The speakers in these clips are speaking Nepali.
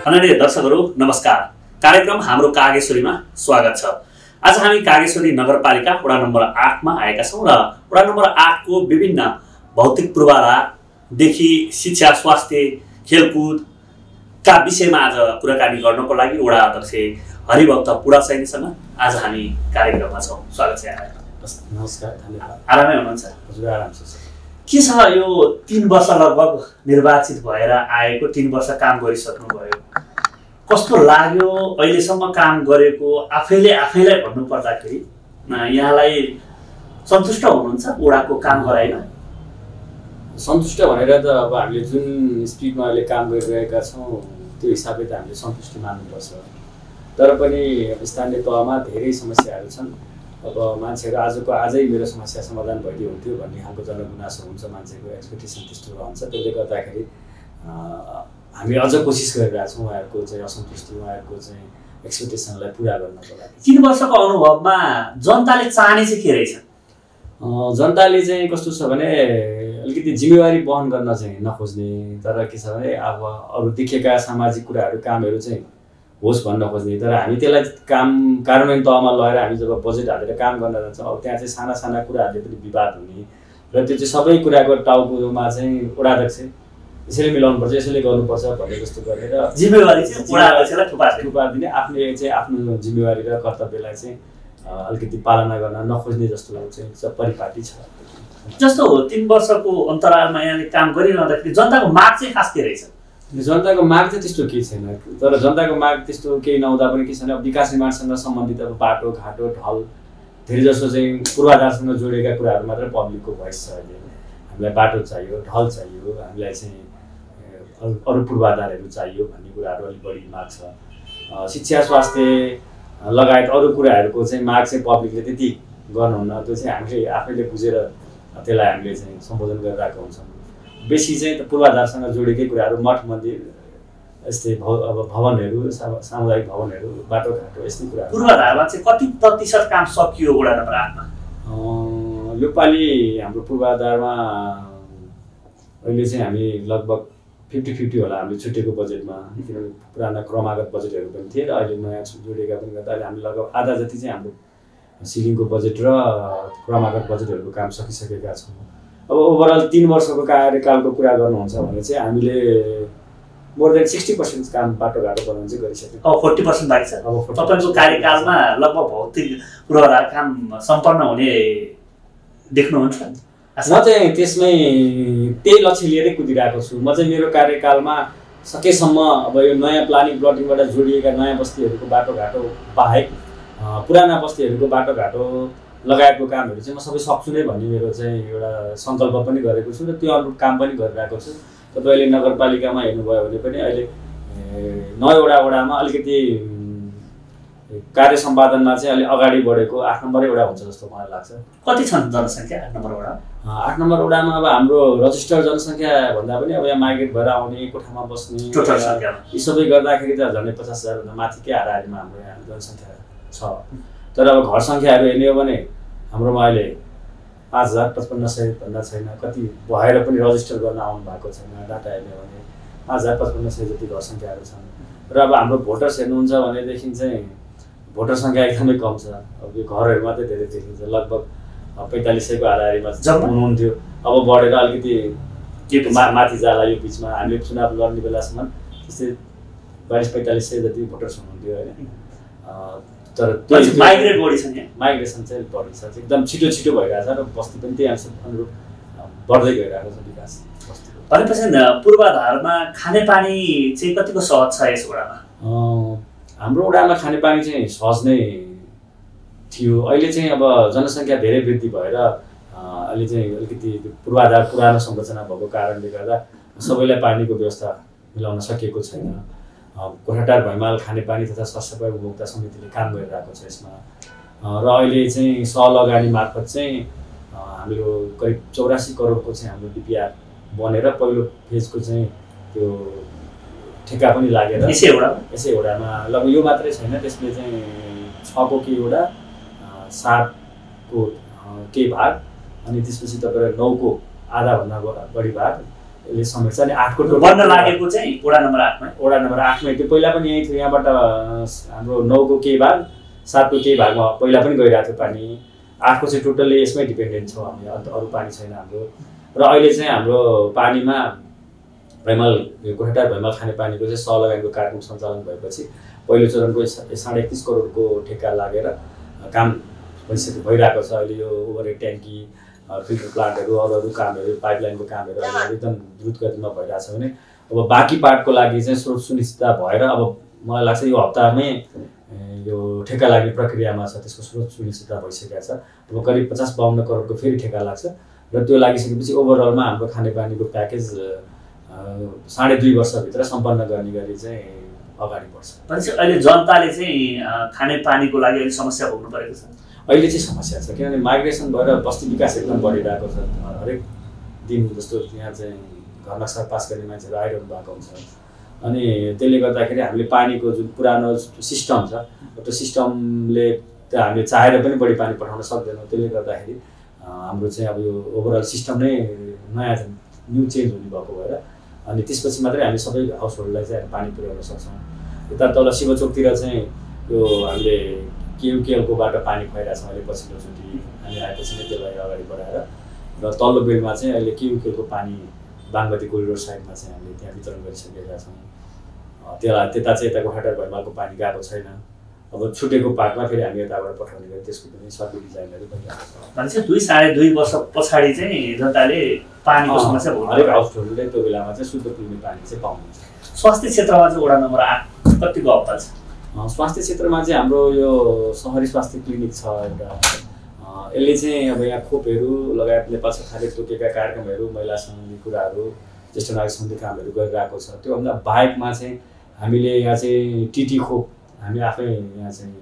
आदरणीय दर्शकहरू नमस्कार। कार्यक्रम हाम्रो कागेश्वरीमा स्वागत छ। आज हामी कागेश्वरी नगरपालिका वडा नम्बर 8 मा आएका छौं र वडा नम्बर 8 को विभिन्न भौतिक पूर्वाधारदेखि शिक्षा, स्वास्थ्य, खेलकुद का विषयमा आज कुराकानी गर्नको लागि वडा अध्यक्ष हरिभक्त पुडासैनीसँग आज हामी कार्यक्रममा छौं। स्वागत छ यहाँलाई। नमस्कार, धन्यवाद। आरामै हुनुहुन्छ? हजुर, आराम छ। के छ यो 3 वर्ष लगभग निर्वाचित भएर आएको, 3 वर्ष काम गरिसक्नु भयो, कस्तो लाग्यो? अहिलेसम्म काम गरेको आफैलाई भन्नु पर्दाखेरि यहाँलाई सन्तुष्ट हुनुहुन्छ वडाको काम गराइमा? सन्तुष्ट भनेर त अब हामीले जुन स्पिडमा अहिले काम गरिरहेका छौँ त्यो हिसाबले त हामीले सन्तुष्टि मान्नुपर्छ। तर पनि स्थानीय तहमा धेरै समस्याहरू छन्। अब मान्छेहरू आजै मेरो समस्या समाधान भइदियो हुन्थ्यो भन्ने खालको जनगुनासो हुन्छ, मान्छेको एक्सपेक्टेसन त्यस्तो रहन्छ। त्यसले गर्दाखेरि हामी अझ कोसिस गरिरहेका छौँ उहाँहरूको चाहिँ असन्तुष्टि, उहाँहरूको चाहिँ एक्सपेक्टेसनलाई पुरा गर्नको लागि। 3 वर्षको अनुभवमा जनताले चाहने चाहिँ के रहेछ? जनताले चाहिँ कस्तो छ भने अलिकति जिम्मेवारी वहन गर्न चाहिँ नखोज्ने, तर के छ भने अब अरू देखेका सामाजिक कुराहरू, कामहरू चाहिँ होस् भन्न खोज्ने। तर हामी त्यसलाई काम कार्यान्वयन तहमा लगेर हामी जब बजेट हालेर काम गर्न जान्छौँ, अब त्यहाँ चाहिँ साना साना कुराहरूले पनि विवाद हुने र त्यो चाहिँ सबै कुराको टाउकोमा चाहिँ वडा अध्यक्ष यसरी मिलाउनुपर्छ, यसरी गर्नुपर्छ भन्ने जस्तो गरेर जिम्मेवारी चाहिँ वडा अध्यक्षलाई थुपार्दिने, आफूले चाहिँ आफ्नो जिम्मेवारी र कर्तव्यलाई चाहिँ अलिकति पालना गर्न नखोज्ने जस्तो चाहिँ परिपाटी छ। जस्तो 3 वर्षको अन्तरालमा यहाँले काम गरिरहँदाखेरि जनताको माग चाहिँ खास के रहेछ? जनताको माग चाहिँ त्यस्तो केही छैन। तर जनताको माग त्यस्तो केही नहुँदा पनि के छैन, अब विकास निर्माणसँग सम्बन्धित अब बाटो घाटो ढल धेरै जसो चाहिँ पूर्वाधारसँग जोडिएका कुराहरू मात्र पब्लिकको भोइस छ। अहिले हामीलाई बाटो चाहियो, ढल चाहियो, हामीलाई चाहिँ अरू पूर्वाधारहरू चाहियो भन्ने कुराहरू अलिक बढी माग छ। शिक्षा, स्वास्थ्य लगायत अरू कुराहरूको चाहिँ माग चाहिँ पब्लिकले त्यति गर्नुहुन्न। त्यो चाहिँ हामीले आफैले बुझेर त्यसलाई हामीले चाहिँ सम्बोधन गरिरहेको हुन्छौँ। बेसी चाहिँ पूर्वाधारसँग जोडिएकै कुराहरू, मठ मन्दिर यस्तै अब भवनहरू, सामुदायिक भवनहरू, बाटोघाटो यस्तै कुराहरू। पूर्वाधारमा चाहिँ कति प्रतिशत काम सकियो वडा नम्बर 8 मा? योपालि हाम्रो पूर्वाधारमा अहिले चाहिँ हामी लगभग 50-50 होला हामीले छुटेको बजेटमा, किनभने पुराना क्रमागत बजेटहरू पनि थिए र अहिले नयाँ जोडिएका पनि गर्दा अहिले हामीले लगभग आधा जति चाहिँ हाम्रो सिलिङको बजेट र क्रमागत बजेटहरूको काम सकिसकेका छौँ। अब ओभरअल 3 वर्षको कार्यकालको कुरा गर्नुहुन्छ भने चाहिँ हामीले मोर देन 60% काम बाटोघाटो बनाउनु चाहिँ गरिसक्यौँ। अब 40% बाँकी छ। अब तपाईँको कार्यकालमा लगभग भौतिक पूर्वाधार काम सम्पन्न हुने देख्नुहुन्छ? म चाहिँ त्यसमै त्यही लक्ष्य लिएरै कुदिरहेको छु। म चाहिँ मेरो कार्यकालमा सकेसम्म अब यो नयाँ प्लानिङ प्लटिङबाट जोडिएका नयाँ बस्तीहरूको बाटोघाटो बाहेक पुराना बस्तीहरूको बाटोघाटो लगायतको कामहरू चाहिँ म सबै सक्छु नै भन्ने मेरो चाहिँ एउटा सङ्कल्प पनि गरेको छु र त्यो अनुरूप काम पनि गरिरहेको छु। तपाईँले नगरपालिकामा हेर्नुभयो भने पनि अहिले 9 वडामा अलिकति कार्य सम्पादनमा चाहिँ अलि अगाडि बढेको 8 नम्बरै वडा हुन्छ जस्तो मलाई लाग्छ। कति छन् जनसङ्ख्या 8 नम्बर वडा? 8 नम्बर वडामा अब हाम्रो रजिस्टर्ड जनसङ्ख्या भन्दा पनि अब यहाँ माइग्रेट भएर आउने, कोठामा बस्ने टोटल सङ्ख्या यी सबै गर्दाखेरि त झन्डै 50,000 भन्दा माथिकै हाराहारीमा हाम्रो यहाँ जनसङ्ख्या छ। तर अब घर सङ्ख्याहरू हेर्ने हो भने हाम्रोमा अहिले 5,5500 भन्दा छैन, कति भएर पनि रजिस्टर गर्न आउनु भएको छैन। डाटा हेर्ने हो भने 5,5500 जति घर सङ्ख्याहरू छन्। र अब हाम्रो भोटर्स हेर्नुहुन्छ भनेदेखि चाहिँ भोटर सङ्ख्या एकदमै कम छ। अब यो घरहरू मात्रै धेरै देखिन्छ, लगभग 4500को हाराहारीमा हुनुहुन्थ्यो। अब बढेर अलिकति माथि जाला। यो बिचमा हामीले चुनाव लड्ने बेलासम्म त्यस्तै 42-4500 जति भोटर्स हुनुहुन्थ्यो होइन। तर माइग्रेट बढी छ नि, माइग्रेसन चाहिँ बढी छ, एकदम छिटो भइरहेछ र बस्ती पनि त्यही अनुरूप बढ्दै गइरहेको छ विकास बस्तीको। भनेपछि पूर्वाधारमा खानेपानी चाहिँ कतिको सहज छ यस वडामा? हाम्रो वडामा खानेपानी चाहिँ सहज नै थियो। अहिले चाहिँ अब जनसङ्ख्या धेरै वृद्धि भएर अहिले चाहिँ अलिकति पूर्वाधार पुरानो संरचना भएको कारणले गर्दा सबैलाई पानीको व्यवस्था मिलाउन सकिएको छैन। कोठाटार भैमाल खानेपानी तथा सरसफाइ उपभोक्ता समितिले काम गरिरहेको छ यसमा र अहिले चाहिँ सहलगानी मार्फत चाहिँ हाम्रो करिब 84 करोडको चाहिँ हाम्रो डिपिआर बनेर पहिलो फेजको चाहिँ त्यो ठेक्का पनि लागेर यसै वडामा लगभग यो मात्रै छैन, त्यसले चाहिँ 6 को केही वडा, 7 को केही भाग, अनि त्यसपछि तपाईँ 9 को आधा भन्दा बढी भाग यसले समेट्छ। अनि 8 को बन्न लागेको चाहिँ वडा नम्बर 8 मा, वडा नम्बर 8 मा त्यो पहिला पनि यही थियो। यहाँबाट हाम्रो 9 को केही भाग 7 को केही भागमा पहिला पनि गइरहेको थियो पानी। 8 को चाहिँ टोटल्ली यसमै डिपेन्डेन्ट छौँ हामी, अन्त अरू पानी छैन हाम्रो। र अहिले चाहिँ हाम्रो पानीमा भैमल गोठाटार भैमल खानेपानीको चाहिँ सहलगानीको कार्यक्रम सञ्चालन भएपछि पहिलो चरणको 31.5 करोडको ठेक्का लागेर काम भइरहेको छ। अहिले यो ओभरहेड ट्याङ्की, फिल्टर प्लान्टहरू, अरू कामहरू, पाइपलाइनको कामहरू अहिले एकदम द्रुत गतिमा भइरहेछ भने अब बाँकी पार्टको लागि चाहिँ स्रोत सुनिश्चितता भएर अब मलाई लाग्छ यो हप्तामै यो ठेक्का लाग्ने प्रक्रियामा छ। त्यसको स्रोत सुनिश्चितता भइसकेको छ। अब करिब 50-52 करोडको फेरि ठेक्का लाग्छ र त्यो लागिसकेपछि ओभरअलमा हाम्रो खानेपानीको प्याकेज 2.5 वर्षभित्र सम्पन्न गर्ने गरी चाहिँ अगाडि बढ्छ। भनेपछि अहिले जनताले चाहिँ खानेपानीको लागि अहिले समस्या भोग्नु परेको छ। अहिले चाहिँ समस्या छ किनभने माइग्रेसन भएर बस्ती विकास एकदम बढिरहेको छ। हरेक दिन जस्तो यहाँ चाहिँ घर नक्सा पास गर्ने मान्छेहरू आइरहनु भएको हुन्छ। अनि त्यसले गर्दाखेरि हामीले पानीको जुन पुरानो सिस्टम छ त्यो सिस्टमले हामीले चाहेर पनि बढी पानी पठाउन सक्दैनौँ। त्यसले गर्दाखेरि हाम्रो चाहिँ अब यो ओभरअल सिस्टम नै नयाँ न्यू चेन्ज हुने भएको भएर अनि त्यसपछि मात्रै हामी सबै हाउसहोल्डलाई चाहिँ पानी पुर्याउन सक्छौँ। यता तल शिवचोकतिर चाहिँ यो हामीले केयुकेएलको बाटो पानी खुवाइरहेको छौँ अहिले पछिल्लोचोटि हामी आएपछि नै त्यसलाई अगाडि बढाएर। र तल्लो बेडमा चाहिँ अहिले केयुकेएलको पानी बागमती कोरिडोर साइडमा चाहिँ हामीले त्यहाँ वितरण गरिसकेका छौँ। त्यता चाहिँ यता गोठाटार भैमलको पानी गएको छैन। अब छुटेको पार्टमा फेरि हामी यताबाट पठाउने गरी त्यसको पनि सर्वे डिजाइनहरू भइरहेको छ। भनेपछि 2-2.5 वर्ष पछाडि चाहिँ जनताले पानीको समस्या भोग्नु हरेक हाउसहोल्डले त्यो बेलामा चाहिँ शुद्ध पिउने पानी चाहिँ पाउनुहुन्छ। स्वास्थ्य क्षेत्रमा चाहिँ वडा नम्बर 8 कतिको अवस्था छ? स्वास्थ्य क्षेत्रमा चाहिँ हाम्रो यो सहरी स्वास्थ्य क्लिनिक छ एउटा। यसले चाहिँ अब यहाँ खोपहरू लगायत नेपाल सरकारले तोकेका कार्यक्रमहरू, महिला सम्बन्धी कुराहरू, ज्येष्ठ नागरिक सम्बन्धी कामहरू गरिरहेको छ। त्योभन्दा बाहेकमा चाहिँ हामीले यहाँ चाहिँ टिटी खोप हामी आफै यहाँ चाहिँ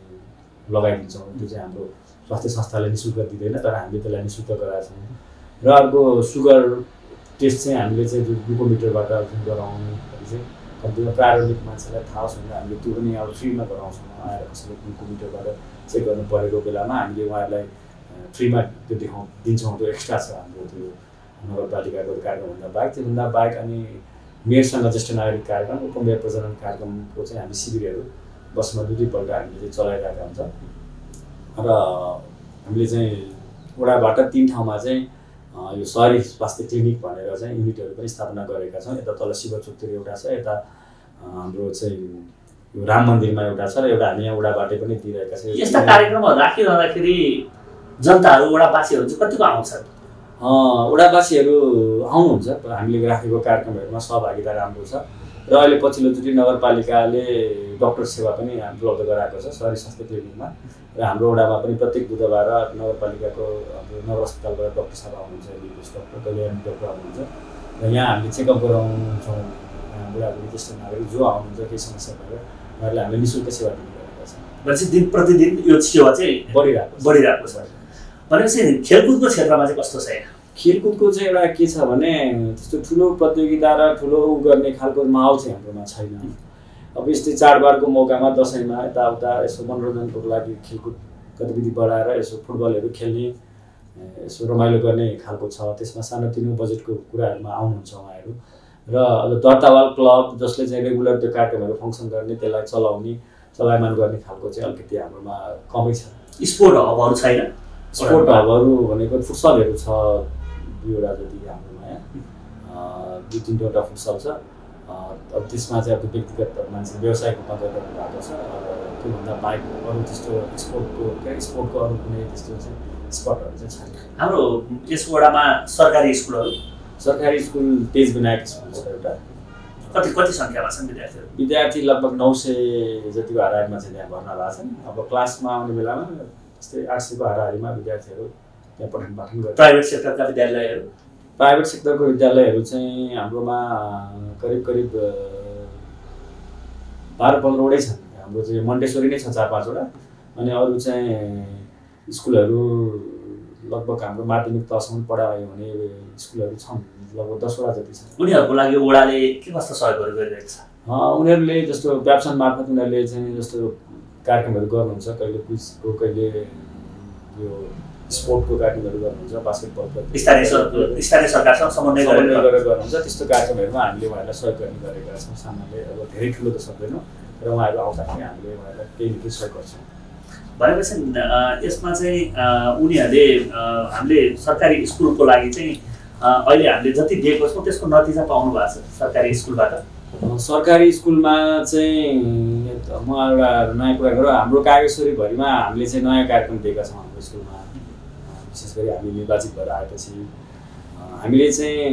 लगाइदिन्छौँ। त्यो चाहिँ हाम्रो स्वास्थ्य संस्थाले निःशुल्क दिँदैन तर हामीले त्यसलाई निःशुल्क गराएको छौँ। र अर्को सुगर टेस्ट चाहिँ हामीले चाहिँ ग्लुकोमिटरबाट गराउनुहरू चाहिँ कम्तीमा प्रारम्भिक मान्छेलाई थाहा होस् भनेर हामीले त्यो पनि अब फ्रीमा गराउँछौँ। आएर कसैले ग्लुकोमिटरबाट चेक गर्नु परेको बेलामा हामीले उहाँहरूलाई फ्रीमा त्यो दिन्छौँ। त्यो एक्स्ट्रा छ हाम्रो त्यो नगरपालिकाको कार्यक्रमभन्दा बाहेक। त्योभन्दा बाहेक अनि मेयरसँग ज्येष्ठ नागरिक कार्यक्रम, उपमेयर प्रजनन कार्यक्रमको चाहिँ हामी शिविरहरू वर्षमा 2-2पल्ट हामीले चाहिँ चलाइरहेका हुन्छ। र हामीले चाहिँ वडाबाट 3 ठाउँमा चाहिँ यो सहरी स्वास्थ्य क्लिनिक भनेर चाहिँ युनिटहरू पनि स्थापना गरेका छौँ। यता तल शिवचोकतिर एउटा छ, यता हाम्रो चाहिँ यो राम मन्दिरमा एउटा छ र एउटा हामी यहाँ वडाबाटै पनि दिइरहेका छौँ। यस्ता कार्यक्रमहरू राखिरहँदाखेरि जनताहरू वडावासीहरू चाहिँ कतिको आउँछन्? वडावासीहरू आउनुहुन्छ। हामीले राखेको कार्यक्रमहरूमा सहभागिता राम्रो छ। र अहिले पछिल्लोचोटि नगरपालिकाले डक्टर सेवा पनि उपलब्ध गराएको छ सहरी स्वास्थ्य क्लिनिकमा। र हाम्रो वडामा पनि प्रत्येक बुधबार नगरपालिकाको हाम्रो नगर अस्पतालबाट डक्टर साहब आउनुहुन्छ, एमबिबिएस डक्टर, कल्याण डक्टर आउनुहुन्छ। र यहाँ हामीले चेकअप गराउँछौँ। बुढाबुढी ज्येष्ठ नागरिक जो आउनुहुन्छ केही समस्या भएर उहाँहरूले हामीले निःशुल्क सेवा दिने गरेका छौँ। भनेपछि दिन प्रतिदिन यो सेवा चाहिँ बढिरहेको छ। भनेपछि खेलकुदको क्षेत्रमा चाहिँ कस्तो छ? खेलकुदको चाहिँ एउटा के छ भने त्यस्तो ठुलो प्रतियोगिता र ठुलो गर्ने खालको माहौल चाहिँ हाम्रोमा छैन। अब यस्तै चाडबाडको मौकामा दसैँमा यताउता यसो मनोरञ्जनको लागि खेलकुद गतिविधि बढाएर यसो फुटबलहरू खेल्ने, यसो रमाइलो गर्ने खालको छ। त्यसमा सानोतिनो बजेटको कुराहरूमा आउनुहुन्छ उहाँहरू। र अब दर्तावाल क्लब जसले चाहिँ रेगुलर त्यो कार्यक्रमहरू फङ्सन गर्ने, त्यसलाई चलायमान गर्ने खालको चाहिँ अलिकति हाम्रोमा कमै छ। स्पोर्ट हबहरू छैन? स्पोर्ट हबहरू भनेको फुटसलहरू छ 2वटा जति हाम्रोमा यहाँ, 2-3वटा फुटसल छ। अब त्यसमा चाहिँ अब व्यक्तिगत मान्छे व्यवसायिक रूपमा गरिरहनु भएको छ। त्योभन्दा बाहेक अरू त्यस्तो स्पोर्टको अरू कुनै त्यस्तो चाहिँ स्पटहरू चाहिँ छैन। हाम्रो यस वडामा सरकारी स्कुलहरू? सरकारी स्कुल तेज विनायक स्कुल छ एउटा। कति सङ्ख्यामा छन् विद्यार्थीहरू? विद्यार्थी लगभग 900 जतिको हाराहारीमा चाहिँ त्यहाँ भर्ना भएको छन्। अब क्लासमा आउने बेलामा त्यस्तै 800को हाराहारीमा विद्यार्थीहरू त्यहाँ पठन पाठन गर्छ। प्राइभेट सेक्टरका विद्यालयहरू? प्राइभेट सेक्टरको विद्यालयहरू चाहिँ हाम्रोमा करिब 12-15वटै छन्। हाम्रो चाहिँ मन्टेश्वरी नै छ 4-5वटा। अनि अरू चाहिँ स्कुलहरू लगभग हाम्रो माध्यमिक तहसम्म पढायो भने स्कुलहरू छन् लगभग 10वटा जति छन्। उनीहरूको लागि वडाले के कस्तो सहयोगहरू गरिरहेको छ? उनीहरूले जस्तो प्याप्सन मार्फत उनीहरूले चाहिँ जस्तो कार्यक्रमहरू गर्नुहुन्छ। कहिले क्विजको, कहिले यो स्पोर्टको कार्यक्रमहरू गर्नुहुन्छ, बास्केटबल स्थानीय सरकारसँग समन्वय गरेर गर्नुहुन्छ। त्यस्तो कार्यक्रमहरूमा हामीले उहाँहरूलाई सहयोग गर्ने गरेका छौँ। सामान्य अब धेरै ठुलो त सक्दैनौँ, र उहाँहरू आउँदाखेरि हामीले उहाँहरूलाई केही न केही सहयोग गर्छौँ। भनेपछि यसमा चाहिँ उनीहरूले हामीले सरकारी स्कुलको लागि चाहिँ अहिले हामीले जति दिएको छौँ त्यसको नतिजा पाउनु भएको छ सरकारी स्कुलबाट? सरकारी स्कुलमा चाहिँ म एउटा नयाँ कुरा गरौँ, हाम्रो कागेश्वरीभरिमा हामीले चाहिँ नयाँ कार्यक्रम दिएका छौँ हाम्रो स्कुलमा। विशेष गरी हामी निर्वाचित भएर आएपछि हामीले चाहिँ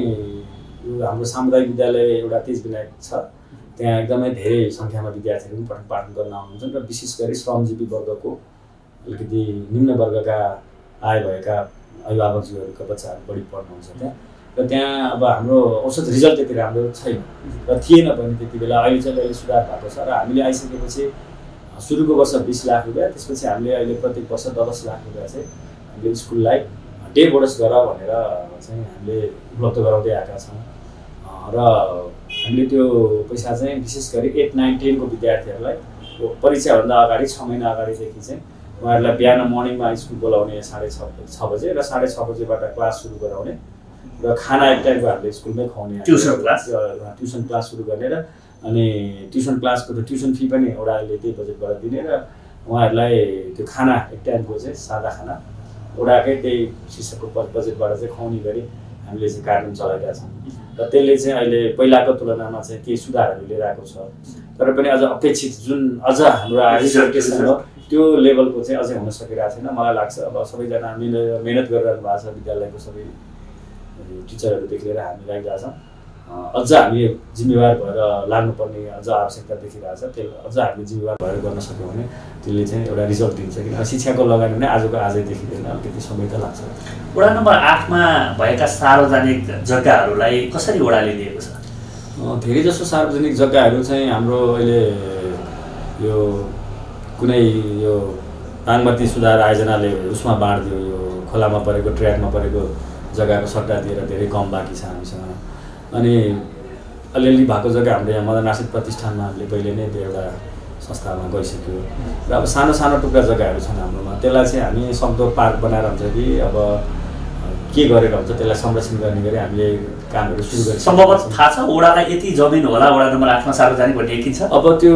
यो हाम्रो सामुदायिक विद्यालय एउटा तेजविनायक छ, त्यहाँ एकदमै धेरै सङ्ख्यामा विद्यार्थीहरू पनि पठन पाठन गर्न आउनुहुन्छ र विशेष गरी श्रमजीवी वर्गको अलिकति निम्न वर्गका आय भएका अभिभावकज्यूहरूका बच्चाहरू बढी पढ्नुहुन्छ त्यहाँ। र त्यहाँ अब हाम्रो औसत रिजल्ट त्यति राम्रो छैन र थिएन पनि त्यति बेला। अहिले चाहिँ अहिले सुधार भएको छ र हामीले आइसकेपछि सुरुको वर्ष 20 लाख रुपियाँ, त्यसपछि हामीले अहिले प्रत्येक वर्ष 10 लाख रुपियाँ चाहिँ हामीले स्कुललाई डे बोनस गर भनेर चाहिँ हामीले उपलब्ध गराउँदै आएका छौँ। र हामीले त्यो पैसा चाहिँ विशेष गरी 8, 9, 10 को विद्यार्थीहरूलाई परीक्षाभन्दा अगाडि 6 महिना अगाडिदेखि चाहिँ उहाँहरूलाई बिहान मर्निङमा स्कुल बोलाउने 6:30 बजे र 6:30 बजेबाट क्लास सुरु गराउने र खाना एक टाइमको हामीले स्कुलमै खुवाउने, ट्युसन क्लास सुरु गर्ने र अनि ट्युसन क्लासको त ट्युसन फी पनि ओडाले त्यही बजेटबाट दिने र उहाँहरूलाई त्यो खाना एक टाइमको चाहिँ सादा खाना ओडाकै त्यही शिक्षकको बजेटबाट चाहिँ खुवाउने गरी हामीले चाहिँ कार्यक्रम चलाइरहेका छौँ। र त्यसले चाहिँ अहिले पहिलाको तुलनामा चाहिँ केही सुधारहरू लिएर आएको छ। तर पनि अझ अपेक्षित जुन अझ हाम्रो एक्सपेक्टेसन हो त्यो लेभलको चाहिँ अझै हुन सकिरहेको छैन। मलाई लाग्छ अब सबैजना मेहनत गरिरहनु भएको छ, विद्यालयको सबै टिचरहरूदेखि लिएर हामी लागिरहेको छौँ। अझ हामी जिम्मेवार भएर लाग्नुपर्ने अझ आवश्यकता देखिरहेको छ। त्यो अझ हामीले जिम्मेवार भएर गर्न सक्यौँ भने त्यसले चाहिँ एउटा रिजल्ट दिन्छ। किनभने शिक्षाको लगानी भने आजको आजै देखिँदैन, अलिकति समय त लाग्छ। वडा नम्बर 8 मा भएका सार्वजनिक जग्गाहरूलाई कसरी वडाले लिएको छ? धेरै जसो सार्वजनिक जग्गाहरू चाहिँ हाम्रो अहिले यो कुनै यो बागमती सुधार आयोजनाले उसमा बाँडिदियो, यो खोलामा परेको ट्र्याकमा परेको जग्गाको सट्टा दिएर धेरै कम बाँकी छ हामीसँग। अनि अलिअलि भएको जग्गा हाम्रो यहाँ मदन आश्रित प्रतिष्ठानमा हामीले पहिले नै त्यो एउटा संस्थामा गइसक्यो र अब सानो सानो टुक्रा जग्गाहरू छन् हाम्रोमा। त्यसलाई चाहिँ हामी सक्दो पार्क बनाएर हुन्छ कि अब के गरेर हुन्छ त्यसलाई संरक्षण गर्ने गरी हामीले कामहरू सुरु गरेर सम्भवतः थाहा छ वडालाई यति जमिन होला वडा नम्बर 8 मा सार्वजनिक भन्ने किन छ? अब त्यो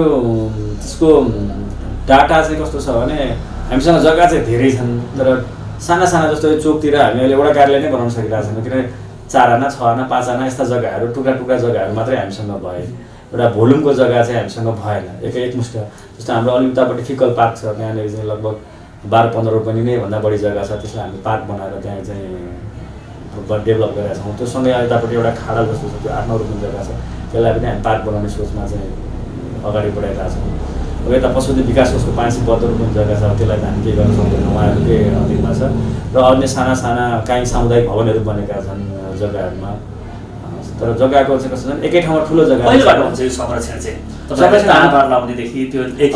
त्यसको डाटा चाहिँ कस्तो छ भने हामीसँग जग्गा चाहिँ धेरै छन्, तर साना साना जस्तो चोकतिर हामी अहिले वडा कार्यालय नै बनाउन सकिरहेको छैनौँ। किनभने 4 आना 6 आना 5 आना यस्ता जग्गाहरू टुक्रा टुक्रा जग्गाहरू मात्रै हामीसँग भए, एउटा भोल्युमको जग्गा चाहिँ हामीसँग भएन एकमुष्ट। जस्तो हाम्रो अलि उतापट्टि फिकल पार्क छ, त्यहाँनिर चाहिँ लगभग 12-15 रोपनी नै भन्दा बढी जग्गा छ। त्यसलाई हामी पार्क बनाएर त्यहाँ चाहिँ डेभलप गरेका छौँ। त्यो सँगै यतापट्टि एउटा खाडल जस्तो छ, त्यो 8-9 रोपनी जग्गा छ, त्यसलाई पनि हामी पार्क बनाउने सोचमा चाहिँ अगाडि बढाइरहेका छौँ। अब यता पशुपति विकास कोषको 572 रोपनी जग्गा छ, त्यसलाई त हामी केही गर्न सक्दैनौँ, उहाँहरूकै अधीनमा छ। र अन्य साना साना काहीँ सामुदायिक भवनहरू बनेका छन् जग्गाहरूमा। तर जग्गाको चाहिँ कस्तो छ एकै ठाउँमा ठुलो जग्गा हुन्छ यो संरक्षण चाहिँ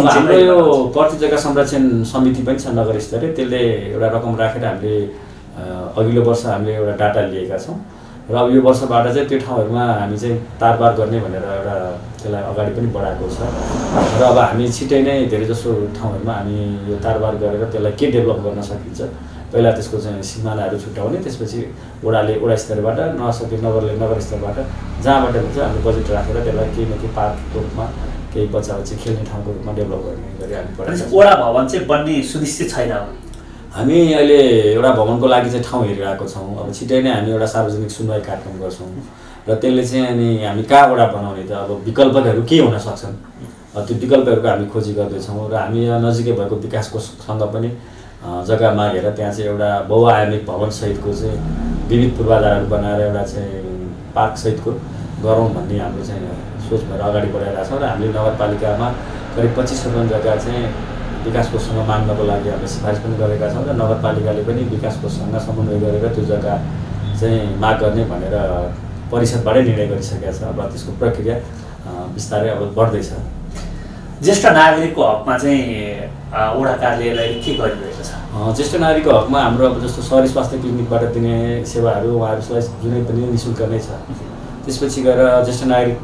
हाम्रो यो प्रति जग्गा संरक्षण समिति पनि छ नगर स्तरीय, त्यसले एउटा रकम राखेर हामीले अघिल्लो वर्ष हामीले एउटा डाटा लिएका छौँ। र अब यो वर्षबाट चाहिँ त्यो ठाउँहरूमा हामी चाहिँ तारबार गर्ने भनेर एउटा त्यसलाई अगाडि पनि बढाएको छ। र अब हामी छिटै नै धेरै जसो ठाउँहरूमा हामी यो तारबार गरेर त्यसलाई के डेभलप गर्न सकिन्छ पहिला त्यसको चाहिँ सिमानाहरू छुट्याउने, त्यसपछि वडाले वडा स्तरबाट नसके नगरले नगर स्तरबाट जहाँबाट हुन्छ हामीले बजेट राखेर त्यसलाई केही न केही पार्कको रूपमा केही बच्चा खेल्ने ठाउँको रूपमा डेभलप गर्ने गरी हामी पढाउँछौँ। वडा भवन चाहिँ बन्ने सुनिश्चित छैन। हामी अहिले एउटा भवनको लागि चाहिँ ठाउँ हेरिरहेको छौँ। अब छिटै नै हामी एउटा सार्वजनिक सुनवाई कार्यक्रम गर्छौँ र त्यसले चाहिँ अनि हामी कहाँ वडा बनाउने त अब विकल्पहरू के हुन सक्छन् त्यो विकल्पहरूको हामी खोजी गर्दैछौँ। र हामी नजिकै भएको विकास कोषसँग पनि जग्गा मागेर त्यहाँ चाहिँ एउटा बहुआयामिक भवनसहितको चाहिँ विविध पूर्वाधारहरू बनाएर एउटा चाहिँ पार्कसहितको गरौँ भन्ने हाम्रो चाहिँ सोच भएर अगाडि बढाइरहेको छौँ। र हामीले नगरपालिकामा करिब 25 रोपनी जग्गा चाहिँ विकास कोषसँग माग्नको लागि हामीले सिफारिस पनि गरेका छौँ र नगरपालिकाले पनि विकास कोषसँग समन्वय गरेर त्यो जग्गा चाहिँ माग गर्ने भनेर परिषदबाटै निर्णय गरिसकेका छ। अब त्यसको प्रक्रिया बिस्तारै अब बढ्दैछ। ज्येष्ठ नागरिकको हकमा चाहिँ वडा कार्यालयले के गरिरहेको छ? ज्येष्ठ नागरिकको हकमा हाम्रो अब जस्तो सहरी स्वास्थ्य क्लिनिकबाट दिने सेवाहरू उहाँहरूलाई जुनै पनि निःशुल्क नै छ। त्यसपछि गएर ज्येष्ठ नागरिक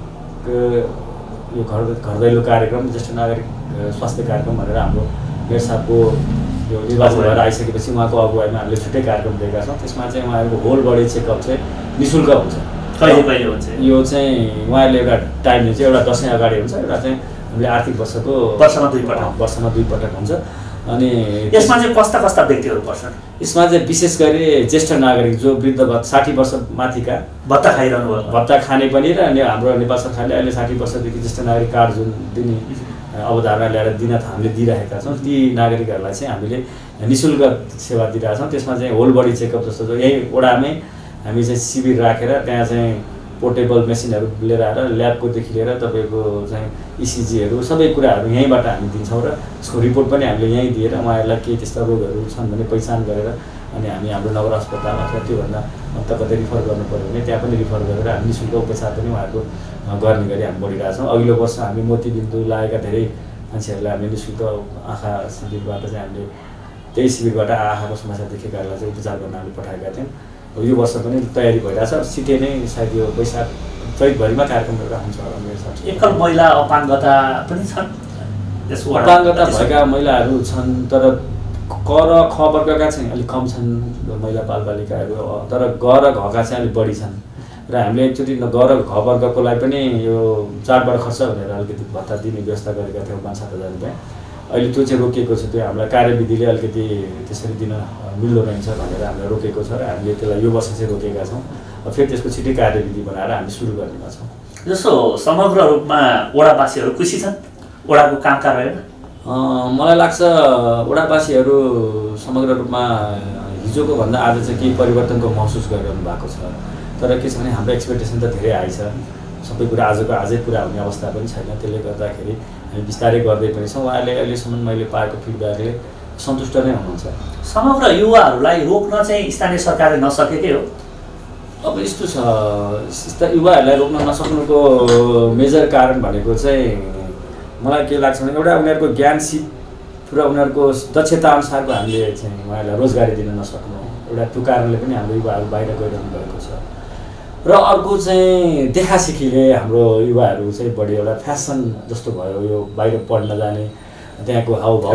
यो घर दैलो कार्यक्रम, ज्येष्ठ नागरिक स्वास्थ्य कार्यक्रम भनेर हाम्रो मेयर साहबको यो निर्वाचन भएर आइसकेपछि उहाँको अगुवाईमा हामीले छुट्टै कार्यक्रम दिएका छौँ। त्यसमा चाहिँ उहाँहरूको होल बडी चेकअप चाहिँ निःशुल्क हुन्छ। कहिले हुन्छ यो चाहिँ उहाँहरूले एउटा टाइम दिन्छ, एउटा दसैँ अगाडि हुन्छ, एउटा चाहिँ हामीले आर्थिक वर्षमा दुई पटक हुन्छ। अनि यसमा चाहिँ कस्ता कस्ता व्यक्तिहरू पर्छन्? यसमा चाहिँ विशेष गरी ज्येष्ठ नागरिक जो वृद्ध 60 वर्ष माथिका भत्ता खाइरहनु भयो, भत्ता खाने पनि र हाम्रो नेपाल सरकारले अहिले 60 वर्षदेखि ज्येष्ठ नागरिक कार्ड जुन दिने अवधारणा ल्याएर हामीले दिइरहेका छौँ, ती नागरिकहरूलाई चाहिँ हामीले निःशुल्क सेवा दिइरहेका छौँ। त्यसमा चाहिँ होल बडी चेकअप जस्तो यही वडामै हामी चाहिँ शिविर राखेर त्यहाँ चाहिँ पोर्टेबल मेसिनहरू लिएर आएर ल्याबकोदेखि लिएर तपाईँको चाहिँ इसिजीहरू सबै कुराहरू यहीँबाट हामी दिन्छौँ र यसको रिपोर्ट पनि हामीले यहीँ दिएर उहाँहरूलाई केही त्यस्ता रोगहरू छन् भने पहिचान गरेर अनि हामी हाम्रो नगर अस्पताल अथवा त्योभन्दा कतै रिफर गर्नु पऱ्यो भने त्यहाँ पनि रिफर गरेर हामी निःशुल्क उपचार पनि उहाँहरूको गर्ने गरी हामी बढिरहेछौँ। अघिल्लो वर्ष हामी मोतीबिन्दु लागेका धेरै मान्छेहरूलाई हामीले निःशुल्क आँखा शिविरबाट चाहिँ हामीले त्यही शिविरबाट आँखाको समस्या देखेकाहरूलाई चाहिँ उपचार गर्न हामीले पठाएका थियौँ। यो वर्ष पनि तयारी भइरहेछ। सिटे नै सायद यो वैशाख चैतभरिमा कार्यक्रम एउटा हुन्छ होला मेरो हिसाबले। एकल महिला अपाङ्गता पनि छन्? अपाङ्गता भएका महिलाहरू छन् तर क र ख वर्गका चाहिँ अलिक कम छन् महिला बालबालिकाहरू, तर ग र घका चाहिँ अलिक बढी छन्। र हामीले एकचोटि ग र घ वर्गको लागि पनि यो चाडबाड खर्च भनेर अलिकति भत्ता दिने व्यवस्था गरेका थियौँ 5-7 हजार रुपियाँ। अहिले त्यो चाहिँ रोकिएको छ। त्यो हामीलाई कार्यविधिले अलिकति त्यसरी दिन मिल्दो रहेछ भनेर हामीलाई रोकेको छ र हामीले त्यसलाई यो वर्ष चाहिँ रोकेका छौँ। फेरि त्यसको छिटै कार्यविधि बनाएर हामी सुरु गर्नेमा छौँ। जस्तो समग्र रूपमा वडावासीहरू खुसी छन् वडाको काम कारबाहीमा? मलाई लाग्छ वडावासीहरू समग्र रूपमा हिजोको भन्दा आज चाहिँ केही परिवर्तनको महसुस गरिरहनु भएको छ। तर के छ भने हाम्रो एक्सपेक्टेसन त धेरै हाई छ। सबै कुरा आजको आजै पुरा हुने अवस्था पनि छैन। त्यसले गर्दाखेरि हामी बिस्तारै गर्दै पनि छौँ। उहाँले अहिलेसम्म मैले पाएको फिडब्याकले सन्तुष्ट नै हुनुहुन्छ। समग्र युवाहरूलाई रोक्न चाहिँ स्थानीय सरकारले नसकेकै हो? अब यस्तो छ, युवाहरूलाई रोक्न नसक्नुको मेजर कारण भनेको चाहिँ मलाई के लाग्छ भने एउटा उनीहरूको ज्ञान सिप र उनीहरूको दक्षता अनुसारको हामीले चाहिँ उहाँहरूलाई रोजगारी दिन नसक्नु, एउटा त्यो कारणले पनि हाम्रो युवाहरू बाहिर गइरहनु भएको छ। र अर्को चाहिँ देखासेखीले हाम्रो युवाहरू चाहिँ बढी एउटा फ्यासन जस्तो भयो, यो बाहिर पढ्न जाने, त्यहाँको हाउभाउ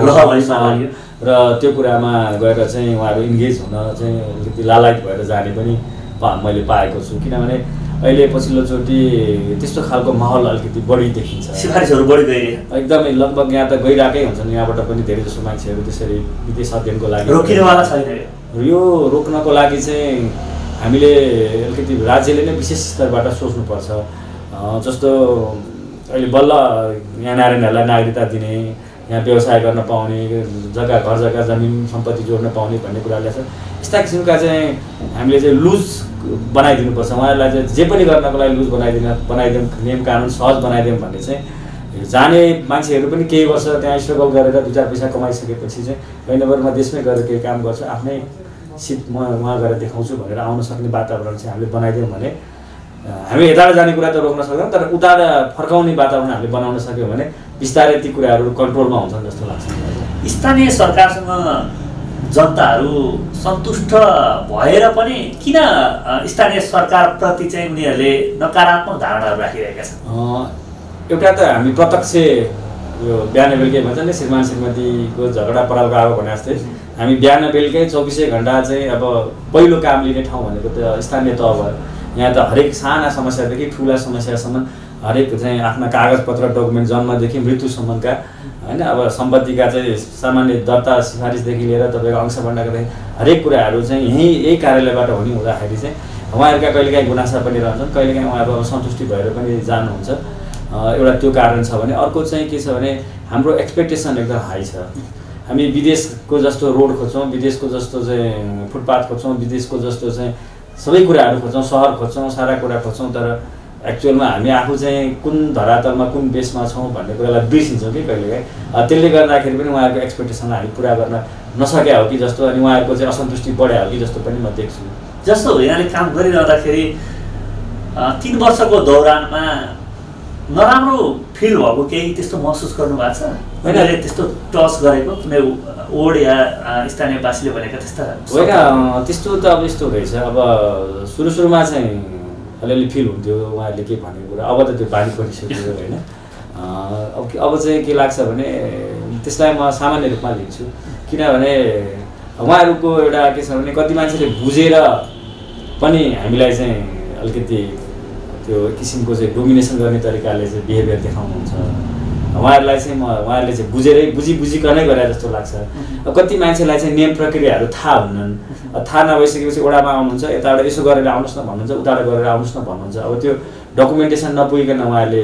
र त्यो कुरामा गएर चाहिँ उहाँहरू इन्गेज हुन चाहिँ अलिकति लालायत भएर जाने पनि मैले पाएको छु। किनभने अहिले पछिल्लोचोटि त्यस्तो खालको माहौल अलिकति बढी देखिन्छ। सिफारिसहरू बढी गइरहे एकदमै लगभग यहाँ त गइरहेकै हुन्छन्। यहाँबाट पनि धेरै जसो मान्छेहरू त्यसरी विदेश अध्ययनको लागि रोकिनेवाला छैन। यो रोक्नको लागि चाहिँ हामीले अलिकति राज्यले नै विशेष स्तरबाट सोच्नुपर्छ। जस्तो अहिले बल्ल यहाँ नारायणहरूलाई नागरिकता दिने, यहाँ व्यवसाय गर्न पाउने, घर जग्गा जमिन सम्पत्ति जोड्न पाउने भन्ने कुराले छ। यस्ता किसिमका चाहिँ हामीले चाहिँ लुज बनाइदिनुपर्छ। उहाँहरूलाई चाहिँ जे पनि गर्नको लागि लुज बनाइदिउँ, नियम कानुन सहज बनाइदिउँ भन्ने चाहिँ जाने मान्छेहरू पनि केही वर्ष त्यहाँ स्ट्रगल गरेर 2-4 पैसा कमाइसकेपछि चाहिँ कहीँ म देशमै गएर केही काम गर्छु, आफ्नै सिट म उहाँ गएर देखाउँछु भनेर आउन सक्ने वातावरण चाहिँ हामीले बनाइदियौँ भने हामी यताबाट जाने कुरा त रोक्न सक्दैनौँ, तर उता फर्काउने वातावरण हामीले बनाउन सक्यौँ भने बिस्तारै ती कुराहरू कन्ट्रोलमा हुन्छन् जस्तो लाग्छ। स्थानीय सरकारसँग जनताहरू सन्तुष्ट भएर पनि किन स्थानीय सरकारप्रति चाहिँ उनीहरूले नकारात्मक धारणाहरू राखिरहेका छन्? एउटा त हामी प्रत्यक्ष यो बिहान बेलुकै भन्छ नि श्रीमान श्रीमतीको झगडा पराल गएको भने जस्तै हामी बिहान बेलुकै 24 घन्टा चाहिँ अब पहिलो काम लिने ठाउँ भनेको त स्थानीय तह भयो। यहाँ त हरेक साना समस्यादेखि ठुला समस्यासम्म हरेक चाहिँ आफ्ना कागजपत्र डकुमेन्ट जन्मदेखि मृत्युसम्मका होइन, अब सम्पत्तिका चाहिँ सामान्य दर्ता सिफारिसदेखि लिएर तपाईँको अंशबन्डदेखि हरेक कुराहरू चाहिँ यही कार्यालयबाट हुने हुँदाखेरि चाहिँ उहाँहरूका कहिलेकाहीँ गुनासा पनि रहन्छन्, कहिलेकाहीँ उहाँहरू अब सन्तुष्टि भएर पनि जानुहुन्छ। एउटा त्यो कारण छ भने अर्को चाहिँ के छ भने हाम्रो एक्सपेक्टेसन एकदम हाई छ। हामी विदेशको जस्तो रोड खोज्छौँ, विदेशको जस्तो चाहिँ फुटपाथ खोज्छौँ, विदेशको जस्तो चाहिँ सबै कुराहरू खोज्छौँ, सहर खोज्छौँ, सारा कुरा खोज्छौँ, तर एक्चुअलमा हामी आफू चाहिँ कुन धरातलमा कुन बेसमा छौँ भन्ने कुरालाई बिर्सिन्छौँ कि कहिलेकाहीँ। त्यसले गर्दाखेरि पनि उहाँहरूको एक्सपेक्टेसनलाई हामी पुरा गर्न नसक्या हो कि जस्तो, अनि उहाँहरूको चाहिँ असन्तुष्टि बढ्या हो कि जस्तो पनि म देख्छु। जस्तो यहाँले काम गरिरहँदाखेरि 3 वर्षको दौरानमा नराम्रो फिल भएको केही त्यस्तो महसुस गर्नुभएको छ? उनीहरूले त्यस्तो टच गरेको कुनै ओड या स्थानीयवासीले भनेका त्यस्ता होइन? त्यस्तो त अब यस्तो रहेछ, अब सुरुमा चाहिँ अलिअलि फिल हुन्थ्यो उहाँहरूले के भनेको कुरा, अब त त्यो बानी परिसक्यो होइन। अब चाहिँ के लाग्छ भने त्यसलाई म सामान्य रूपमा लिन्छु। किनभने उहाँहरूको एउटा के छ भने कति मान्छेले बुझेर पनि हामीलाई चाहिँ अलिकति त्यो किसिमको चाहिँ डोमिनेसन गर्ने तरिकाले चाहिँ बिहेभियर देखाउनुहुन्छ। उहाँहरूलाई चाहिँ उहाँहरूले चाहिँ बुझिकनै गरे जस्तो लाग्छ। कति मान्छेलाई चाहिँ नियम प्रक्रियाहरू थाहा हुन्नन्, थाहा नभइसकेपछि ओडामा आउनुहुन्छ, यताबाट यसो गरेर आउनुहोस् न भन्नुहुन्छ, उताबाट गरेर आउनुहोस् न भन्नुहुन्छ। अब त्यो डकुमेन्टेसन नपुगिकन उहाँहरूले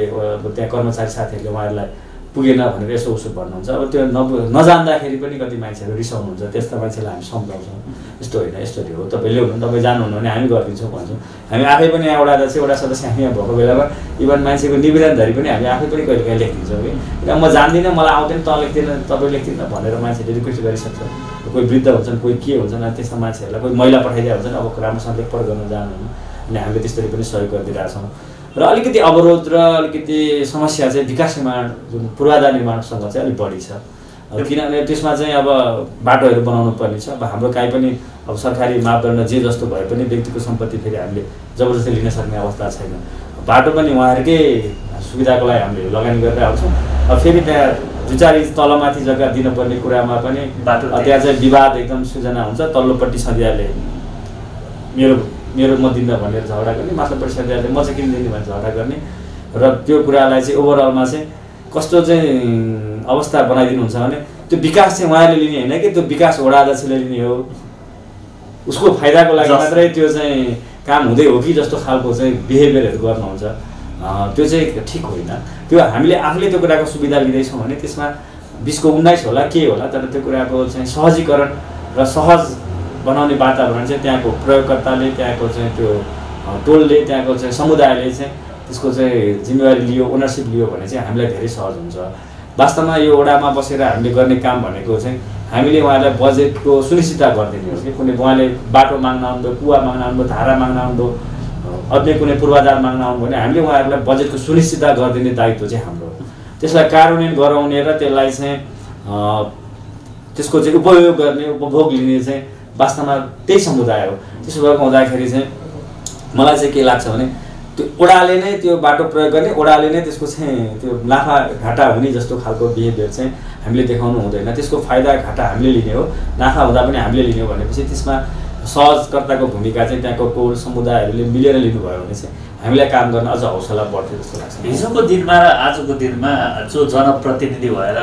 त्यहाँ कर्मचारी साथीहरूले उहाँहरूलाई पुगेन भनेर यसो उसो भन्नुहुन्छ। अब त्यो नजान्दाखेरि पनि कति मान्छेहरू रिसाउनुहुन्छ। त्यस्ता मान्छेलाई हामी सम्झाउँछौँ, यस्तो होइन यस्तो हो, तपाईँले हुनु तपाईँ जानुहुन्न भने हामी गरिदिन्छौँ भन्छौँ। हामी आफै पनि यहाँ वडा सदस्य हामी यहाँ भएको बेलामा इभन मान्छेको निवेदनधरि पनि हामी आफै पनि कहिले काहीँ लेखिदिन्छौँ कि किन म जान्दिनँ, मलाई आउँदैन, त लेख्दैन, तपाईँ लेख्दिनँ भनेर मान्छेले रिक्वेस्ट गरिसक्छ। कोही वृद्ध हुन्छन्, कोही के हुन्छन्, त्यस्ता मान्छेहरूलाई कोही महिला पठाइदिएको हुन्छन्, अब राम्रोसँग लेखपढ गर्न जानुहुन्न, अनि हामीले त्यसरी पनि सहयोग गरिदिरहेछौँ। र अलिकति अवरोध र अलिकति समस्या चाहिँ विकास निर्माण जुन पूर्वाधार निर्माणसँग चाहिँ अलिक बढी छ। किनभने त्यसमा चाहिँ अब बाटोहरू बनाउनु पर्ने छ। अब हाम्रो काहीँ पनि अब सरकारी मापदण्ड जे जस्तो भए पनि व्यक्तिको सम्पत्ति फेरि हामीले जबरजस्ती लिन सक्ने अवस्था छैन। बाटो पनि उहाँहरूकै सुविधाको लागि हामीले लगानी गरेर आउँछौँ। अब फेरि त्यहाँ 2-4 इन्च तलमाथि जग्गा दिनुपर्ने कुरामा पनि बाटो त्यहाँ चाहिँ विवाद एकदम सृजना हुन्छ। तल्लोपट्टि सदियाले मेरो म दिन्न भनेर झगडा गर्ने, माथिल्लोपट्टि सदियाले म चाहिँ किन दिने भनेर झगडा गर्ने। र त्यो कुरालाई चाहिँ ओभरअलमा चाहिँ कस्तो चाहिँ अवस्था बनाइदिनुहुन्छ भने त्यो विकास चाहिँ उहाँले लिने होइन कि त्यो विकास वडा अध्यक्षले लिने हो, उसको फाइदाको लागि मात्रै त्यो चाहिँ काम हुँदै हो कि जस्तो खालको चाहिँ बिहेभियरहरू गर्नुहुन्छ। त्यो चाहिँ ठिक होइन। त्यो हामीले आफूले त्यो कुराको सुविधा लिँदैछौँ भने त्यसमा 20-19 होला के होला, तर त्यो कुराको चाहिँ सहजीकरण र सहज बनाउने वातावरण चाहिँ त्यहाँको प्रयोगकर्ताले, त्यहाँको चाहिँ त्यो टोलले, त्यहाँको चाहिँ समुदायले चाहिँ त्यसको चाहिँ जिम्मेवारी लियो, ओनरसिप लियो भने चाहिँ हामीलाई धेरै सहज हुन्छ। वास्तवमा यो वडामा बसेर हामीले गर्ने काम भनेको चाहिँ हामीले उहाँलाई बजेटको सुनिश्चितता गरिदिने हो कि कुनै उहाँले बाटो माग्न आउनुभयो, कुवा माग्न आउनुभयो, धारा माग्न आउनुभयो, अन्य कुनै पूर्वाधार माग्न आउनुभयो भने हामीले उहाँहरूलाई बजेटको सुनिश्चितता गरिदिने दायित्व चाहिँ हाम्रो हो। त्यसलाई कार्यान्वयन गराउने र त्यसलाई चाहिँ त्यसको चाहिँ उपयोग गर्ने, उपभोग लिने चाहिँ वास्तवमा त्यही समुदाय हो। त्यसो भएको हुँदाखेरि चाहिँ मलाई चाहिँ के लाग्छ भने त्यो ओडाले नै त्यो बाटो प्रयोग गर्ने, ओडाले नै त्यसको चाहिँ त्यो नाफा घाटा हुने जस्तो खालको बिहेभियर चाहिँ हामीले देखाउनु हुँदैन। त्यसको फाइदा घाटा हामीले लिने हो, नाफा हुँदा पनि हामीले लिने हो भनेपछि त्यसमा सहजकर्ताको भूमिका चाहिँ त्यहाँको टोल समुदायहरूले मिलेर लिनुभयो भने चाहिँ हामीलाई काम गर्न अझ हौसला बढ्थ्यो जस्तो लाग्छ। हिजोको दिनमा र आजको दिनमा जो जनप्रतिनिधि भएर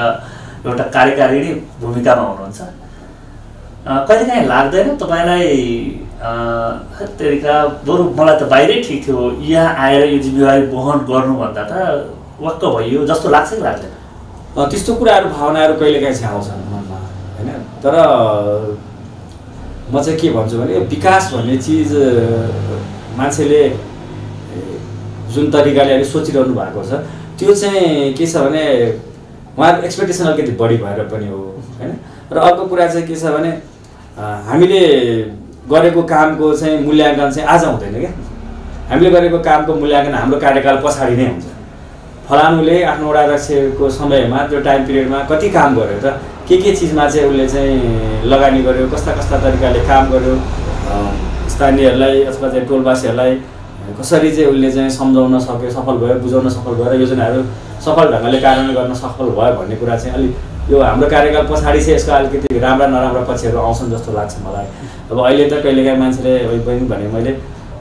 एउटा कार्यकारिणी भूमिकामा हुनुहुन्छ, कहिलेकाहीँ लाग्दैन तपाईँलाई तरिका बरु मलाई त बाहिरै ठिक थियो, यहाँ आएर यो जिम्मेवारी वहन गर्नुभन्दा त वाक्क भइयो जस्तो लाग्छ कि लाग्दैन? त्यस्तो कुराहरू भावनाहरू कहिलेकाहीँ चाहिँ आउँछन् मनमा होइन। तर म चाहिँ के भन्छु भने विकास भन्ने चिज मान्छेले जुन तरिकाले अहिले सोचिरहनु भएको छ त्यो चाहिँ के छ भने उहाँको एक्सपेक्टेसन अलिकति बढी भएर पनि हो होइन। र अर्को कुरा चाहिँ के छ भने हामीले गरेको कामको चाहिँ मूल्याङ्कन चाहिँ आज हुँदैन क्या। हामीले गरेको कामको मूल्याङ्कन हाम्रो कार्यकाल पछाडि नै हुन्छ। फलानुले आफ्नो वडा अध्यक्षको समयमा त्यो टाइम पिरियडमा कति काम गर्यो त, के चिजमा चाहिँ उसले चाहिँ लगानी गर्यो, कस्ता तरिकाले काम गर्यो, स्थानीयहरूलाई अथवा चाहिँ टोलवासीहरूलाई कसरी चाहिँ उसले चाहिँ सम्झाउन सक्यो, सफल भयो, बुझाउन सफल भयो, योजनाहरू सफल ढङ्गले कार्यान्वयन गर्न सफल भयो भन्ने कुरा चाहिँ अलिक यो हाम्रो कार्यकाल पछाडि चाहिँ यसको अलिकति राम्रा नराम्रा पक्षहरू आउँछन् जस्तो लाग्छ मलाई। अब अहिले त कहिलेकाहीँ मान्छेले भने मैले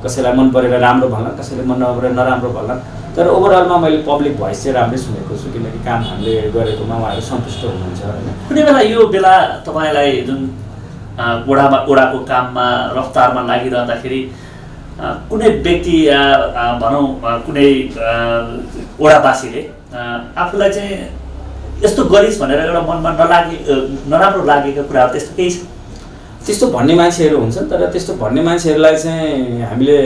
कसैलाई मन परेर राम्रो भन्ला, कसैले मन नपरेर नराम्रो भन्ला, तर ओभरअलमा मैले पब्लिक भोइस चाहिँ राम्रै सुनेको छु किनकि काम हामीले गरेकोमा उहाँहरू सन्तुष्ट हुनुहुन्छ होइन। कुनै बेला यो बेला तपाईँलाई जुन ओडाको काममा रफ्तारमा लागिरहँदाखेरि कुनै व्यक्ति या भनौँ कुनै ओडावासीले आफूलाई चाहिँ यस्तो गरिस् भनेर एउटा मनमा नराम्रो लागेको कुराहरू त्यस्तो केही छ? त्यस्तो भन्ने मान्छेहरू हुन्छन्, तर त्यस्तो भन्ने मान्छेहरूलाई चाहिँ हामीले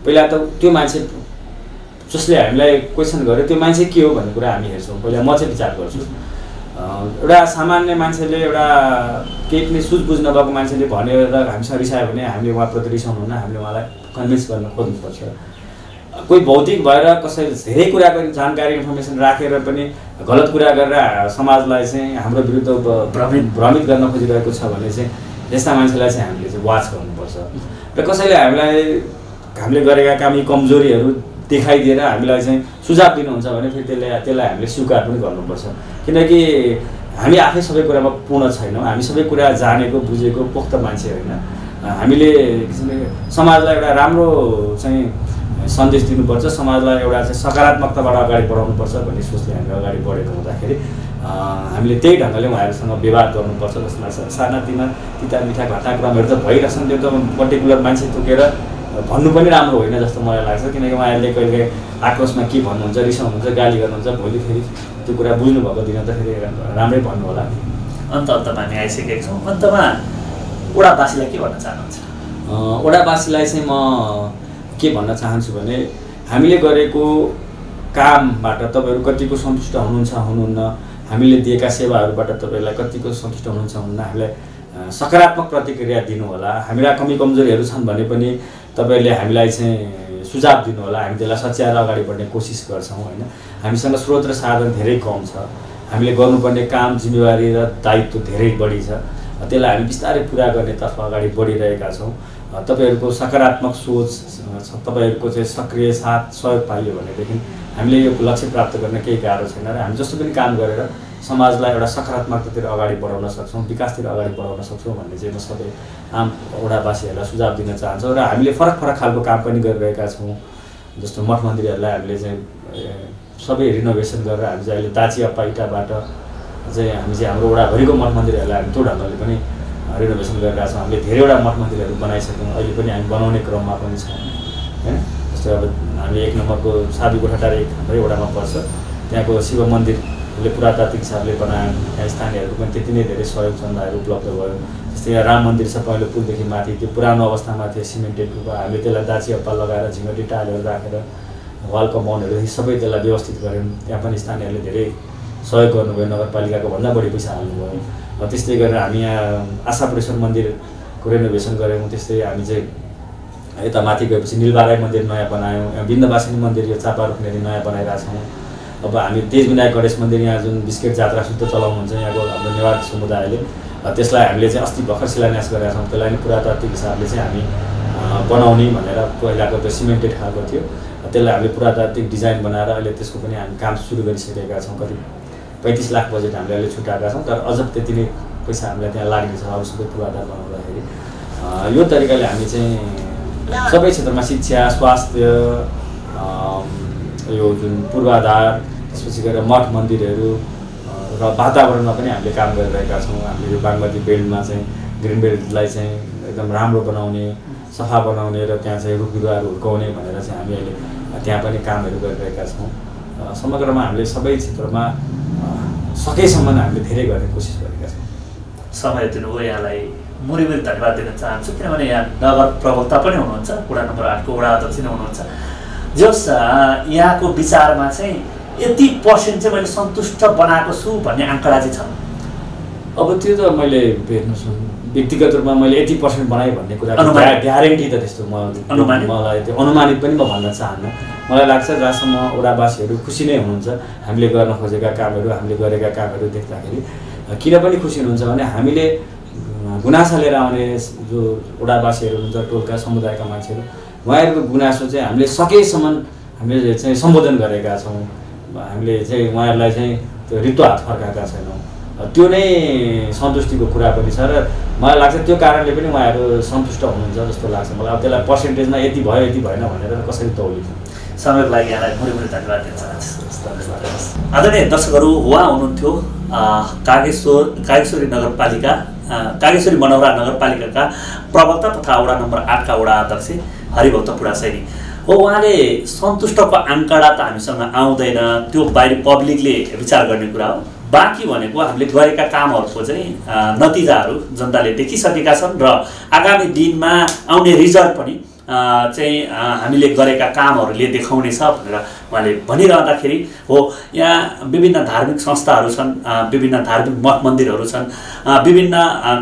पहिला त त्यो मान्छे जसले हामीलाई क्वेसन गर्यो त्यो मान्छे के हो भन्ने कुरा हामी हेर्छौँ। पहिला म चाहिँ विचार गर्छु। एउटा सामान्य मान्छेले एउटा केही पनि सुझबुझ नभएको मान्छेले भनेर हामीसँग रिसायो भने हामीले उहाँप्रति रिसाउनुहुन्न, हामीले उहाँलाई कन्भिन्स गर्न खोज्नुपर्छ। कोही बौद्धिक भएर कसैले धेरै कुराको जानकारी इन्फर्मेसन राखेर पनि गलत कुरा गरेर समाजलाई चाहिँ हाम्रो विरुद्ध भ्रमित गर्न खोजिरहेको छ भने चाहिँ यस्ता मान्छेलाई चाहिँ हामीले चाहिँ वाच गर्नुपर्छ। र कसैले हामीले गरेका काम यी कमजोरीहरू देखाइदिएर हामीलाई चाहिँ सुझाव दिनुहुन्छ भने फेरि त्यसलाई हामीले स्वीकार पनि गर्नुपर्छ। किनकि हामी आफै सबै कुरामा पूर्ण छैनौँ, हामी सबै कुरा जानेको बुझेको पोख्त मान्छे होइन। हामीले समाजलाई एउटा राम्रो चाहिँ सन्देश दिनुपर्छ, समाजलाई एउटा चाहिँ सकारात्मकताबाट अगाडि बढाउनुपर्छ भन्ने सोचले हामी अगाडि बढेको हुँदाखेरि हामीले त्यही ढङ्गले उहाँहरूसँग व्यवहार गर्नुपर्छ जस्तो लाग्छ। सानातिना तिता मिठा घटनाक्रमहरू त भइरहेछन्, त्यो त पर्टिकुलर मान्छे तोकेर भन्नु पनि राम्रो होइन जस्तो मलाई लाग्छ, किनकि उहाँहरूले कहिले आक्रोशमा के भन्नुहुन्छ, रिसाउनुहुन्छ, गाली गर्नुहुन्छ, भोलि फेरि त्यो कुरा बुझ्नुभएको दिन त फेरि राम्रै भन्नु होला। अन्तमा हामी आइसकेका छौँ। अन्तमा ओडावासीलाई के भन्न चाहनुहुन्छ? ओडावासीलाई चाहिँ म के भन्न चाहन्छु भने हामीले गरेको कामबाट तपाईँहरू कतिको सन्तुष्ट हुनुहुन्छ हुनुहुन्न, हामीले दिएका सेवाहरूबाट तपाईँहरूलाई कतिको सन्तुष्ट हुनुहुन्छ हुनुहुन्न, हामीलाई सकारात्मक प्रतिक्रिया दिनु होला। हामीलाई कमी कमजोरीहरू छन् भने पनि तपाईँहरूले हामीलाई चाहिँ सुझाव दिनु होला, हामी त्यसलाई सच्याएर अगाडि बढ्ने कोसिस गर्छौँ होइन। हामीसँग स्रोत र साधन धेरै कम छ, हामीले गर्नुपर्ने काम जिम्मेवारी र दायित्व धेरै बढी छ, त्यसलाई हामी बिस्तारै पुरा गर्नेतर्फ अगाडि बढिरहेका छौँ। तपाईँहरूको सकारात्मक सोच, तपाईँहरूको चाहिँ सक्रिय साथ सहयोग पाइयो भनेदेखि हामीले यो लक्ष्य प्राप्त गर्न केही गाह्रो छैन र हामी जस्तो पनि काम गरेर समाजलाई एउटा सकारात्मकतातिर अगाडि बढाउन सक्छौँ, विकासतिर अगाडि बढाउन सक्छौँ भन्ने चाहिँ म सबै आम ओडावासीहरूलाई सुझाव दिन चाहन्छौँ। र हामीले फरक फरक खालको काम पनि गरिरहेका छौँ, जस्तो मठ मन्दिरहरूलाई हामीले चाहिँ सबै रिनोभेसन गरेर हामी चाहिँ अहिले दाची अप्पा इटाबाट चाहिँ हामी चाहिँ हाम्रो ओडाभरिको मठ मन्दिरहरूलाई हामी त्यो ढङ्गले पनि रिनोभेसन गरिरहेका छौँ। हामीले धेरैवटा मठ मन्दिरहरू बनाइसक्यौँ, अहिले पनि हामी बनाउने क्रममा पनि छौँ होइन। जस्तो अब हामी 1 नम्बरको साबी गोठाटार हाम्रै वडामा पर्छ, त्यहाँको शिव मन्दिरले पुरातात्विक हिसाबले बनायौँ, त्यहाँ स्थानीयहरूको पनि त्यति नै धेरै सहयोग चन्दाहरू उपलब्ध भयो। जस्तै यहाँ राम मन्दिर छ पहिलो पुलदेखि माथि, त्यो पुरानो अवस्थामा थियो सिमेन्टेड, हामीले त्यसलाई दाची अप्पा लगाएर झिङ्गटी टाइलहरू राखेर वाल कम्पाउन्डहरू सबै त्यसलाई व्यवस्थित गऱ्यौँ, त्यहाँ पनि स्थानीयहरूले धेरै सहयोग गर्नुभयो, नगरपालिकाको भन्दा बढी पैसा हाल्नुभयो। त्यस्तै गरेर हामी यहाँ आशापुरेश्वर मन्दिरको रेनोभेसन गऱ्यौँ, त्यस्तै हामी चाहिँ यता माथि गएपछि निलबाराई मन्दिर नयाँ बनायौँ, यहाँ बिन्दवासिनी मन्दिर यो चापा रोक्नेरी नयाँ बनाइरहेछौँ। अब हामी तेजविनायक गणेश मन्दिर यहाँ जुन बिस्केट जात्रा शुद्ध चलाउनुहुन्छ यहाँको हाम्रो नेवार समुदायले, त्यसलाई हामीले चाहिँ अस्ति भर्खर शिलान्यास गरेका छौँ। त्यसलाई पनि पुरातात्विक हिसाबले चाहिँ हामी बनाउने भनेर पहिलाको त्यो सिमेन्टेड खालको थियो, त्यसलाई हामीले पुरातात्विक डिजाइन बनाएर अहिले त्यसको पनि हामी काम सुरु गरिसकेका छौँ। करिब 35 लाख बजेट हामीले अहिले छुट्याएका छौँ, तर अझ त्यति नै पैसा हामीलाई त्यहाँ लाग्ने छ अब सबै पूर्वाधार बनाउँदाखेरि। यो तरिकाले हामी चाहिँ सबै क्षेत्रमा शिक्षा, स्वास्थ्य, यो जुन पूर्वाधार, त्यसपछि गएर मठ मन्दिरहरू र वातावरणमा पनि हामीले काम गरिरहेका छौँ। हामीले यो बागमती बेल्टमा चाहिँ ग्रिन बेल्टलाई चाहिँ एकदम राम्रो बनाउने, सफा बनाउने र त्यहाँ चाहिँ रुख बिरुवाहरू हुर्काउने भनेर चाहिँ हामी अहिले त्यहाँ पनि कामहरू गरिरहेका छौँ। समग्रमा हामीले सबै क्षेत्रमा सकेसम्म हामीले धेरै गर्ने कोसिस गरेका छौँ। समय दिनुभयो यहाँलाई मुरीमुरी धन्यवाद दिन चाहन्छु, किनभने यहाँ नगर प्रवक्ता पनि हुनुहुन्छ, वडा नम्बर 8 को वडा अध्यक्ष नै हुनुहुन्छ। जस यहाँको विचारमा चाहिँ यति पर्सेन्ट चाहिँ मैले सन्तुष्ट बनाएको छु भन्ने आँकडा चाहिँ छ? अब त्यो त मैले हेर्नुहोस् व्यक्तिगत रूपमा मैले यति पर्सेन्ट बनाएँ भन्ने कुरा ग्यारेन्टी त त्यस्तो मलाई त्यो अनुमानित पनि म भन्न चाहन्न। मलाई लाग्छ जहाँसम्म ओडावासीहरू खुसी नै हुनुहुन्छ हामीले गर्न खोजेका कामहरू, हामीले गरेका कामहरू देख्दाखेरि। किन पनि खुसी हुनुहुन्छ भने हामीले गुनासा लिएर आउने जो ओडावासीहरू हुनुहुन्छ, टोलका समुदायका मान्छेहरू, उहाँहरूको गुनासो चाहिँ हामीले सकेसम्म हामीले चाहिँ सम्बोधन गरेका छौँ। हामीले चाहिँ उहाँहरूलाई चाहिँ त्यो रित्तो हात फर्काएका छैनौँ। त्यो नै सन्तुष्टिको कुरा पनि छ र मलाई लाग्छ त्यो कारणले पनि उहाँहरू सन्तुष्ट हुनुहुन्छ जस्तो लाग्छ मलाई। अब त्यसलाई पर्सेन्टेजमा यति भयो यति भएन भनेर कसरी तौलिन्छ। समयको लागि यहाँलाई मुरी धन्यवाद दिन चाहन्छु। आदरणीय दर्शकहरू, उहाँ हुनुहुन्थ्यो कागेश्वरी नगरपालिका, कागेश्वरी मनौरा नगरपालिकाका प्रवक्ता तथा वडा नम्बर 8 का वडा अध्यक्ष हरिभक्त पुरासैनी हो। उहाँले सन्तुष्टको आँकडा त हामीसँग आउँदैन, त्यो बाहिर पब्लिकले विचार गर्ने कुरा हो। बाँकी भनेको हामीले गरेका कामहरूको चाहिँ नतिजाहरू जनताले देखिसकेका छन् र आगामी दिनमा आउने रिजल्ट पनि चाहिँ हामीले गरेका कामहरूले देखाउने छ भनेर उहाँले भनिरहँदाखेरि हो। यहाँ विभिन्न धार्मिक संस्थाहरू छन्, विभिन्न धार्मिक मठ मन्दिरहरू छन्, विभिन्न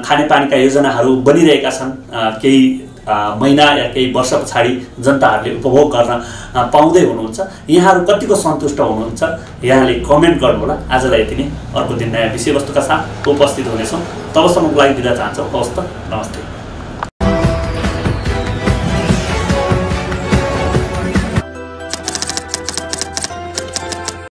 खानेपानीका योजनाहरू बनिरहेका छन्। केही महिना या केही वर्ष पछाडि जनताहरूले उपभोग गर्न पाउँदै हुनुहुन्छ। यहाँहरू कतिको सन्तुष्ट हुनुहुन्छ यहाँले कमेन्ट गर्नुहोला। आजलाई यति नै, अर्को दिन नयाँ विषयवस्तुका साथ उपस्थित हुनेछौँ। तबसम्मको लागि बिदा चाहन्छौँ। हवस् त, नमस्ते।